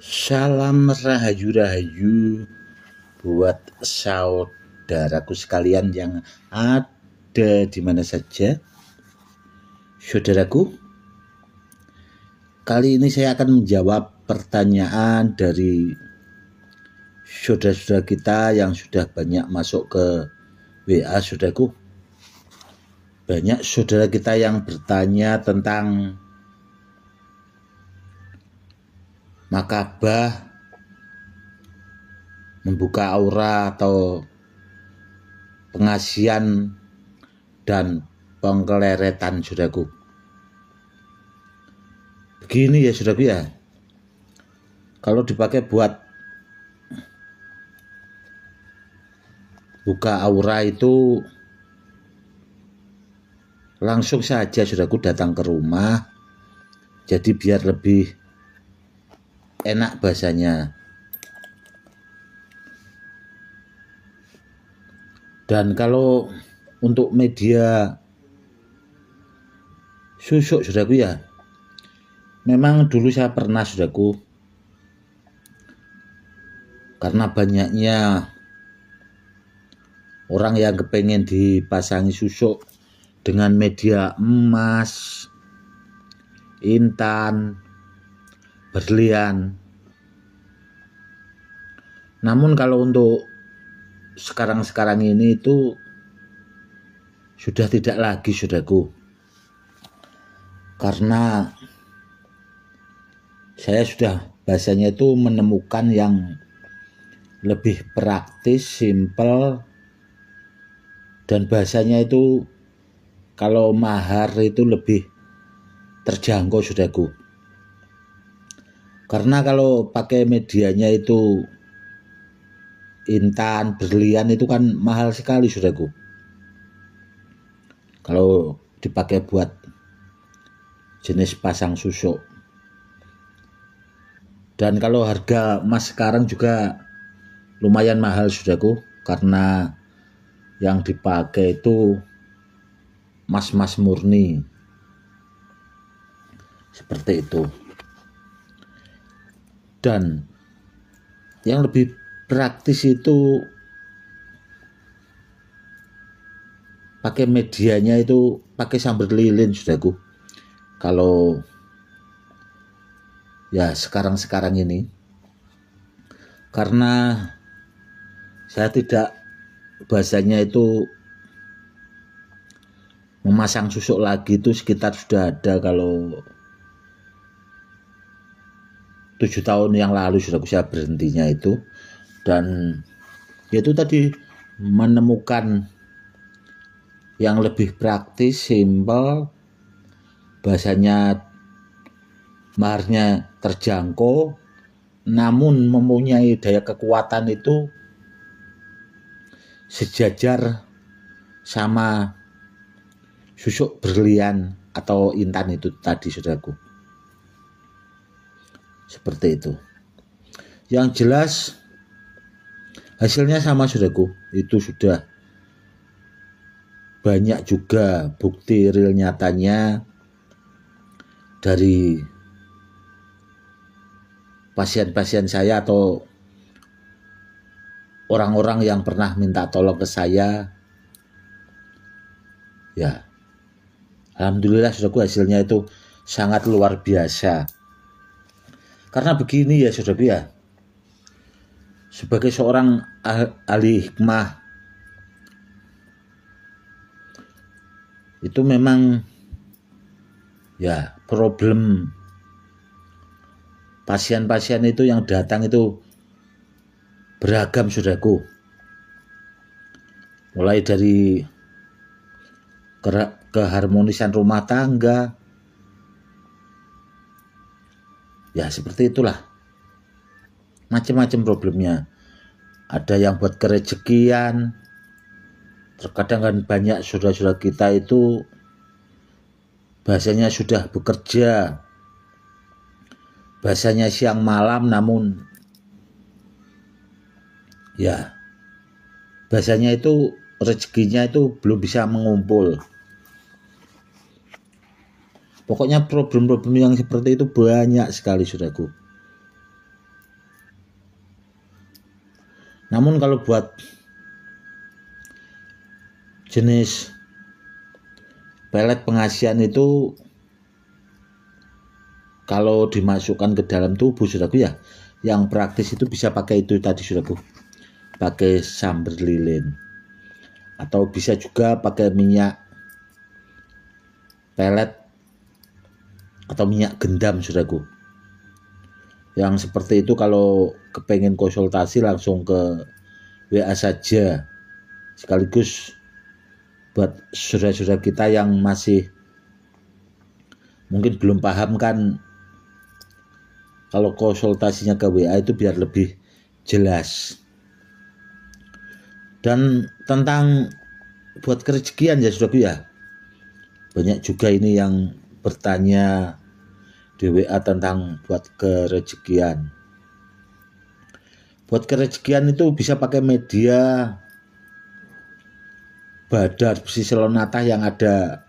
Salam rahayu-rahayu buat saudaraku sekalian yang ada di mana saja. Saudaraku, kali ini saya akan menjawab pertanyaan dari saudara-saudara kita yang sudah banyak masuk ke WA. Saudaraku, banyak saudara kita yang bertanya tentang makabah, membuka aura atau pengasian dan pengkeleretan, saudaraku. Begini ya saudaraku ya, kalau dipakai buat buka aura itu langsung saja saudaraku datang ke rumah, jadi biar lebih enak bahasanya. Dan kalau untuk media susuk saudaraku ya, memang dulu saya pernah saudaraku, karena banyaknya orang yang kepengen dipasangi susuk dengan media emas, intan, berlian. Namun kalau untuk sekarang ini itu sudah tidak lagi saudaraku, karena saya sudah bahasanya itu menemukan yang lebih praktis, simple, dan bahasanya itu kalau mahar itu lebih terjangkau saudaraku. Karena kalau pakai medianya itu intan, berlian itu kan mahal sekali saudaraku, kalau dipakai buat jenis pasang susuk. Dan kalau harga emas sekarang juga lumayan mahal saudaraku, karena yang dipakai itu emas murni, seperti itu. Dan yang lebih praktis itu pakai medianya itu pakai sambar lilin saudaraku. Kalau ya sekarang ini, karena saya tidak bahasanya itu memasang susuk lagi itu sekitar sudah ada kalau 7 tahun yang lalu saudaraku saya berhentinya itu. Dan yaitu tadi menemukan yang lebih praktis, simple, bahasanya maharnya terjangkau, namun mempunyai daya kekuatan itu sejajar sama susuk berlian atau intan itu tadi saudaraku. Seperti itu. Yang jelas hasilnya sama saudaraku, itu sudah banyak juga bukti real nyatanya dari pasien-pasien saya atau orang-orang yang pernah minta tolong ke saya. Ya, alhamdulillah saudaraku, hasilnya itu sangat luar biasa. Karena begini ya saudaraku ya, sebagai seorang ahli hikmah itu memang ya problem pasien-pasien itu yang datang itu beragam saudaraku, mulai dari keharmonisan rumah tangga, ya seperti itulah, macam-macam problemnya. Ada yang buat kerejekian. Terkadang kan banyak saudara-saudara kita itu bahasanya sudah bekerja, bahasanya siang malam, namun ya bahasanya itu rezekinya itu belum bisa mengumpul. Pokoknya problem-problem yang seperti itu banyak sekali saudaraku. Namun kalau buat jenis pelet pengasihan itu kalau dimasukkan ke dalam tubuh saudaraku ya, yang praktis itu bisa pakai itu tadi saudaraku, pakai sumber lilin, atau bisa juga pakai minyak pelet atau minyak gendam saudaraku. Yang seperti itu kalau kepengen konsultasi langsung ke WA saja, sekaligus buat saudara-saudara kita yang masih mungkin belum paham kan, kalau konsultasinya ke WA itu biar lebih jelas. Dan tentang buat kerezekian ya saudaraku ya, banyak juga ini yang bertanya di WA tentang buat kerezekian. Buat kerezekian itu bisa pakai media badar besi selonatah yang ada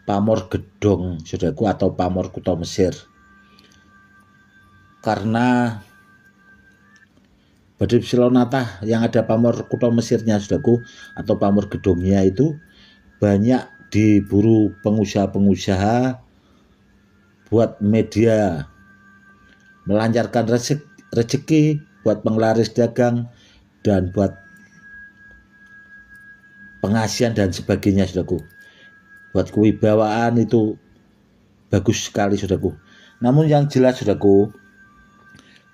pamor gedong saudaraku, atau pamor kuto Mesir. Karena badar besi selonatah yang ada pamor kuto Mesirnya saudaraku, atau pamor gedongnya itu banyak diburu pengusaha-pengusaha buat media melancarkan rezeki, buat penglaris dagang, dan buat pengasihan dan sebagainya saudaraku. Buat kewibawaan itu bagus sekali saudaraku. Namun yang jelas saudaraku,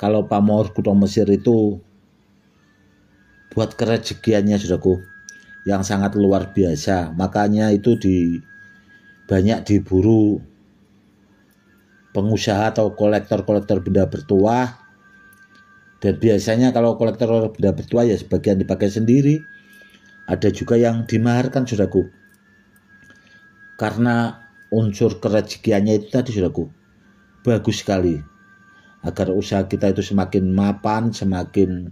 kalau pamor kuto Mesir itu buat kerezekiannya saudaraku yang sangat luar biasa, makanya itu banyak diburu pengusaha atau kolektor-kolektor benda bertuah. Dan biasanya kalau kolektor benda bertuah ya sebagian dipakai sendiri, ada juga yang dimaharkan saudaraku. Karena unsur kerezekiannya itu tadi saudaraku, bagus sekali agar usaha kita itu semakin mapan, semakin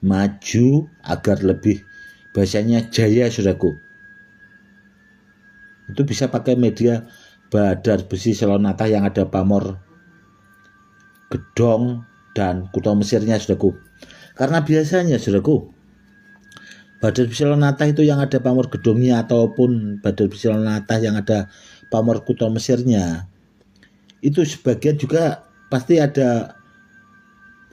maju, agar lebih bahasanya jaya saudaraku. Itu bisa pakai media badar besi selonatah yang ada pamor gedong dan kuto Mesirnya saudaraku. Karena biasanya saudaraku, badar besi selonatah itu yang ada pamor gedongnya ataupun badar besi selonatah yang ada pamor kuto Mesirnya, itu sebagian juga pasti ada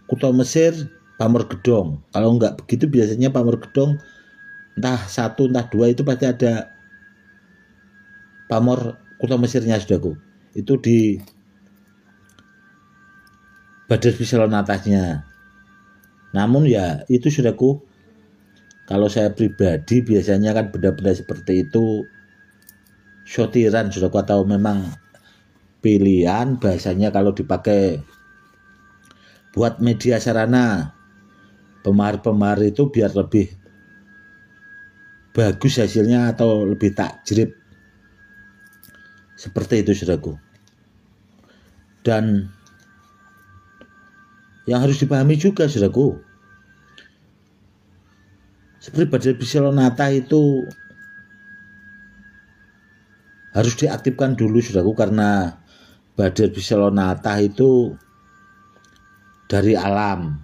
kuto Mesir, pamor gedong. Kalau enggak begitu biasanya pamor gedong entah satu entah dua itu pasti ada pamor kuto Mesirnya saudaraku. Itu di badar besi selonatahnya. Namun ya itu saudaraku, kalau saya pribadi biasanya kan benda-benda seperti itu sortiran saudaraku, atau memang pilihan bahasanya kalau dipakai buat media sarana pemahar-pemahar itu biar lebih bagus hasilnya atau lebih takjrib. Seperti itu saudaraku. Dan yang harus dipahami juga saudaraku, seperti badar besi selonatah itu harus diaktifkan dulu saudaraku, karena badar besi selonatah itu dari alam,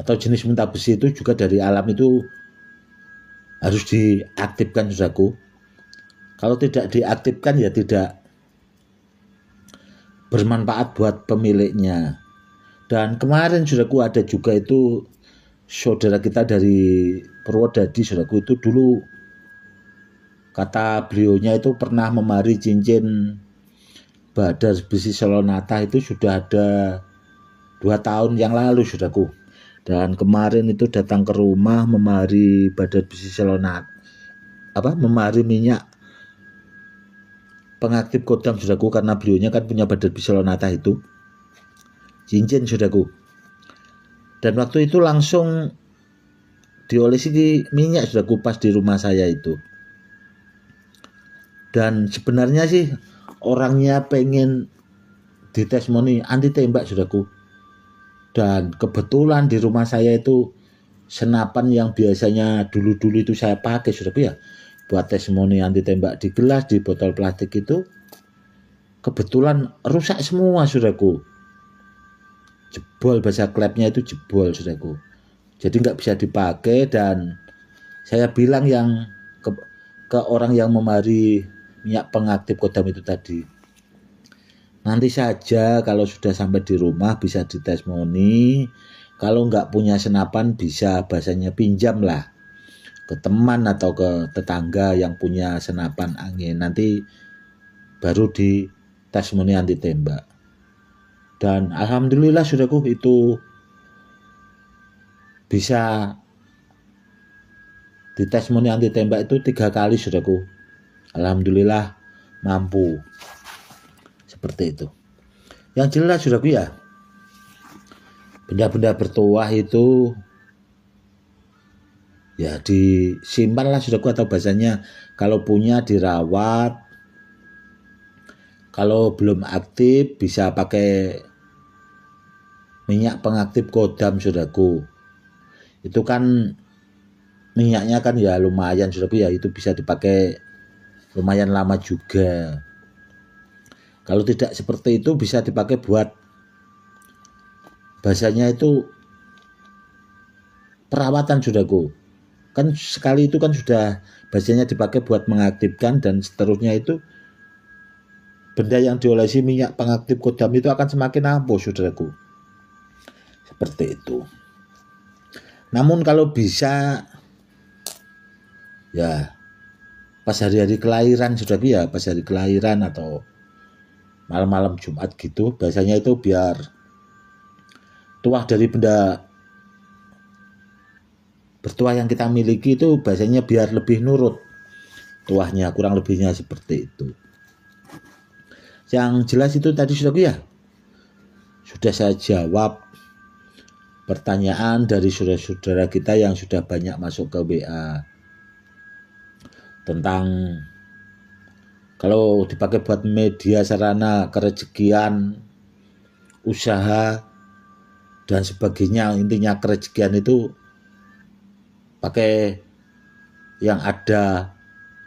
atau jenis mentah besi itu juga dari alam, itu harus diaktifkan saudaraku. Kalau tidak diaktifkan ya tidak bermanfaat buat pemiliknya. Dan kemarin saudaraku ada juga itu saudara kita dari Purwodadi saudaraku, itu dulu kata beliaunya itu pernah memari cincin badar besi selonatah itu sudah ada 2 tahun yang lalu saudaraku. Dan kemarin itu datang ke rumah memari badar besi selonatah, memari minyak pengaktif kodam saudaraku, karena beliaunya kan punya badar besi selonatah itu cincin saudaraku. Dan waktu itu langsung diolesi minyak saudaraku pas di rumah saya itu. Dan sebenarnya sih orangnya pengen ditesmoni anti tembak saudaraku. Dan kebetulan di rumah saya itu senapan yang biasanya dulu-dulu itu saya pakai saudaraku ya, buat testimoni anti tembak di gelas, di botol plastik itu kebetulan rusak semua saudaraku. jebol, bahasa klepnya itu jebol saudaraku. Jadi nggak bisa dipakai, dan saya bilang yang ke orang yang memari minyak pengaktif kodam itu tadi, nanti saja kalau sudah sampai di rumah bisa ditesmoni. Kalau nggak punya senapan bisa bahasanya pinjam lah ke teman atau ke tetangga yang punya senapan angin, nanti baru di tesmoni anti tembak. Dan alhamdulillah saudaraku itu bisa di tesmoni anti tembak itu 3 kali saudaraku. Alhamdulillah mampu seperti itu. Yang jelas saudaraku ya, benda-benda bertuah itu ya disimpan lah saudaraku, atau bahasanya kalau punya dirawat. Kalau belum aktif bisa pakai minyak pengaktif kodam saudaraku. Itu kan minyaknya kan ya lumayan saudaraku ya, itu bisa dipakai lumayan lama juga. Kalau tidak seperti itu bisa dipakai buat bahasanya itu perawatan saudaraku. Kan sekali itu kan sudah bahasanya dipakai buat mengaktifkan, dan seterusnya itu benda yang diolesi minyak pengaktif kodam itu akan semakin ampuh saudaraku. Seperti itu. Namun kalau bisa ya pas hari-hari kelahiran saudaraku ya, pas hari kelahiran atau malam-malam Jumat gitu, biasanya itu biar tuah dari benda bertuah yang kita miliki itu biasanya biar lebih nurut tuahnya, kurang lebihnya seperti itu. Yang jelas itu tadi saudaraku ya, sudah saya jawab pertanyaan dari saudara-saudara kita yang sudah banyak masuk ke WA tentang kalau dipakai buat media sarana kerezekian, usaha dan sebagainya. Intinya kerezekian itu pakai yang ada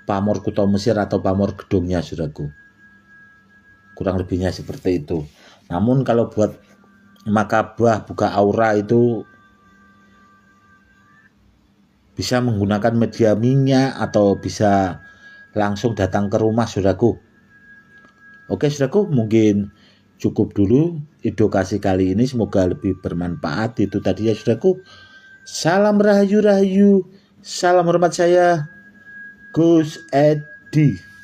pamor kuto Mesir atau pamor gedungnya saudaraku. Kurang lebihnya seperti itu. Namun kalau buat makabah buka aura itu bisa menggunakan media minyak atau bisa langsung datang ke rumah saudaraku. Oke saudaraku, mungkin cukup dulu edukasi kali ini, semoga lebih bermanfaat. Itu tadi ya saudaraku. Salam rahayu, salam hormat, saya Gus Edi.